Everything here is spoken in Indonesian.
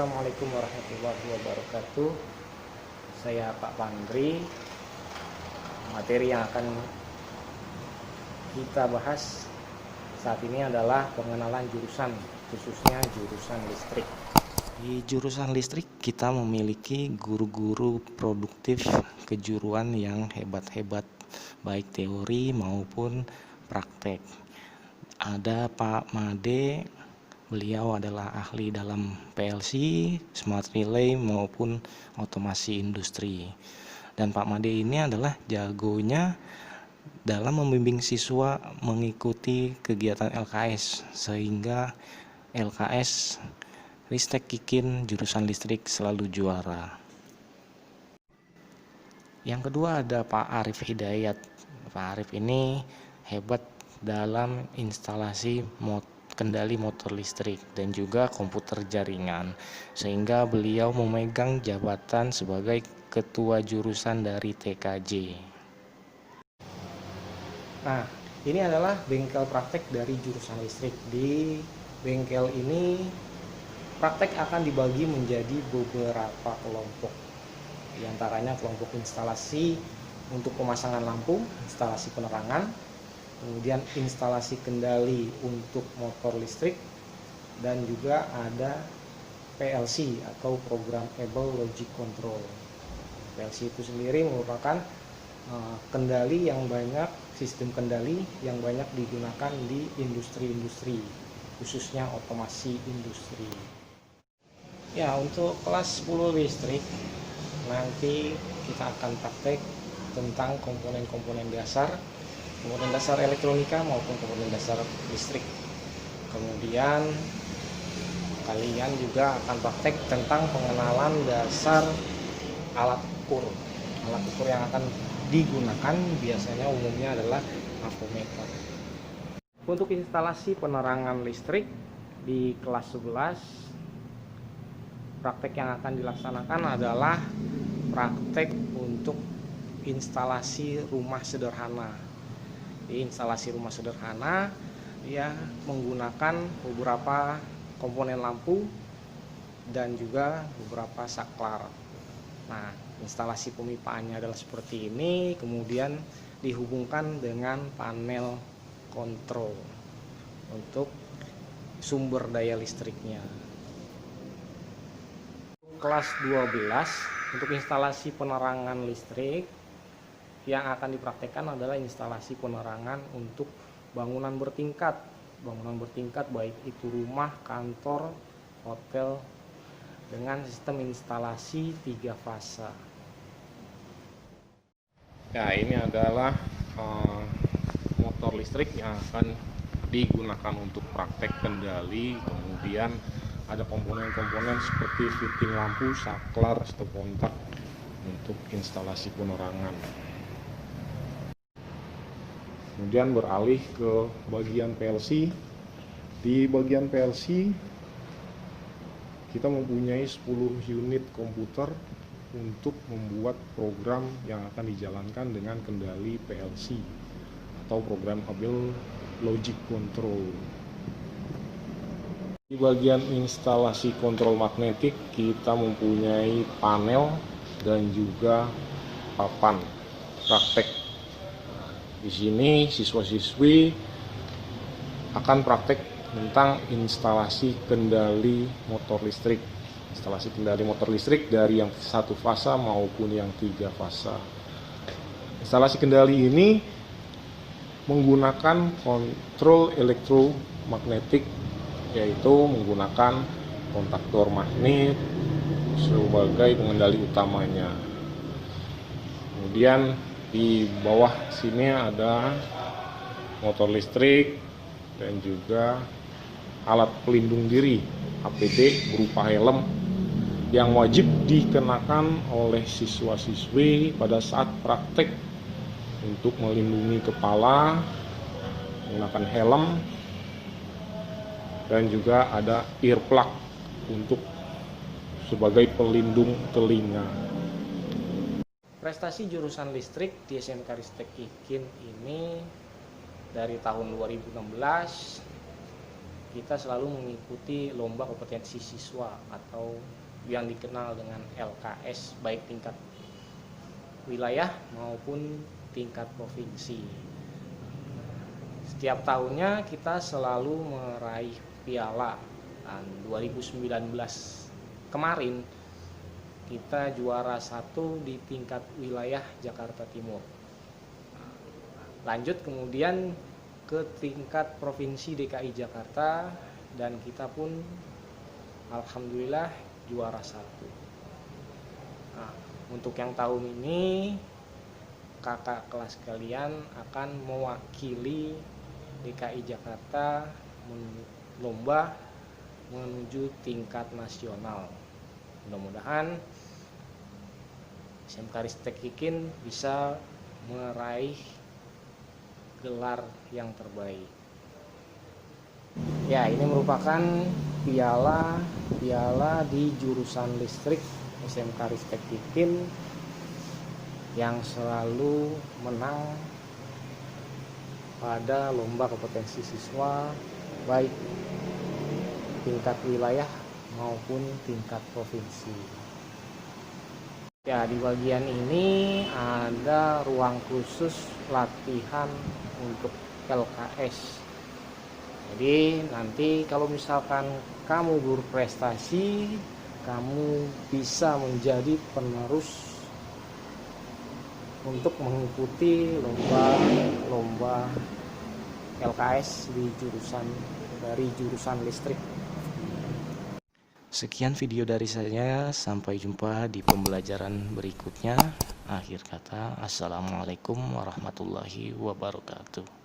Assalamualaikum warahmatullahi wabarakatuh. Saya Pak Pandri. Materi yang akan kita bahas saat ini adalah pengenalan jurusan, khususnya jurusan listrik. Di jurusan listrik kita memiliki guru-guru produktif kejuruan yang hebat-hebat, baik teori maupun praktek. Ada Pak Made. Beliau adalah ahli dalam PLC, smart relay maupun otomasi industri. Dan Pak Made ini adalah jagonya dalam membimbing siswa mengikuti kegiatan LKS, sehingga LKS Ristek Kikin jurusan listrik selalu juara. Yang kedua ada Pak Arif Hidayat. Pak Arif ini hebat dalam instalasi kendali motor listrik dan juga komputer jaringan, sehingga beliau memegang jabatan sebagai ketua jurusan dari TKJ. Nah, ini adalah bengkel praktek dari jurusan listrik. Di bengkel ini praktek akan dibagi menjadi beberapa kelompok. Di antaranya kelompok instalasi untuk pemasangan lampu, instalasi penerangan, kemudian instalasi kendali untuk motor listrik, dan juga ada PLC atau Programmable Logic Control. PLC itu sendiri merupakan kendali yang banyak, sistem kendali yang banyak digunakan di industri-industri, khususnya otomasi industri. Ya, untuk kelas 10 listrik nanti kita akan praktek tentang komponen-komponen dasar elektronika maupun komponen dasar listrik. Kemudian kalian juga akan praktek tentang pengenalan dasar alat ukur. Alat ukur yang akan digunakan biasanya umumnya adalah avometer. Untuk instalasi penerangan listrik di kelas 11, praktek yang akan dilaksanakan adalah praktek untuk instalasi rumah sederhana. Di instalasi rumah sederhana ya menggunakan beberapa komponen lampu dan juga beberapa saklar. Nah, instalasi pemipaannya adalah seperti ini, kemudian dihubungkan dengan panel kontrol untuk sumber daya listriknya. Kelas 12 untuk instalasi penerangan listrik yang akan dipraktekkan adalah instalasi penerangan untuk bangunan bertingkat. Bangunan bertingkat baik itu rumah, kantor, hotel dengan sistem instalasi 3 fase. Ya, ini adalah motor listrik yang akan digunakan untuk praktek kendali. Kemudian ada komponen-komponen seperti fitting lampu, saklar, stop kontak untuk instalasi penerangan. Kemudian beralih ke bagian PLC. Di bagian PLC kita mempunyai 10 unit komputer untuk membuat program yang akan dijalankan dengan kendali PLC atau Programmable Logic Control. Di bagian instalasi kontrol magnetik kita mempunyai panel dan juga papan praktek. Di sini siswa-siswi akan praktek tentang instalasi kendali motor listrik. Instalasi kendali motor listrik dari yang 1 fase maupun yang 3 fase. Instalasi kendali ini menggunakan kontrol elektromagnetik, yaitu menggunakan kontaktor magnet sebagai pengendali utamanya. Kemudian di bawah sini ada motor listrik dan juga alat pelindung diri APD berupa helm yang wajib dikenakan oleh siswa-siswi pada saat praktek untuk melindungi kepala menggunakan helm, dan juga ada earplug untuk sebagai pelindung telinga. Prestasi jurusan listrik di SMK Ristek Kikin ini dari tahun 2016 kita selalu mengikuti lomba kompetensi siswa atau yang dikenal dengan LKS, baik tingkat wilayah maupun tingkat provinsi. Setiap tahunnya kita selalu meraih piala. 2019 kemarin kita juara 1 di tingkat wilayah Jakarta Timur. Lanjut kemudian ke tingkat provinsi DKI Jakarta, dan kita pun alhamdulillah juara 1. Nah, untuk yang tahun ini kakak kelas kalian akan mewakili DKI Jakarta lomba menuju tingkat nasional. Mudah-mudahan SMK Ristek Kikin bisa meraih gelar yang terbaik. Ya, ini merupakan piala di jurusan listrik SMK Ristek Kikin yang selalu menang pada lomba kompetensi siswa baik tingkat wilayah maupun tingkat provinsi. Ya, di bagian ini ada ruang khusus latihan untuk LKS. Jadi nanti kalau misalkan kamu berprestasi, kamu bisa menjadi penerus untuk mengikuti lomba LKS dari jurusan listrik. Sekian video dari saya, sampai jumpa di pembelajaran berikutnya. Akhir kata, assalamualaikum warahmatullahi wabarakatuh.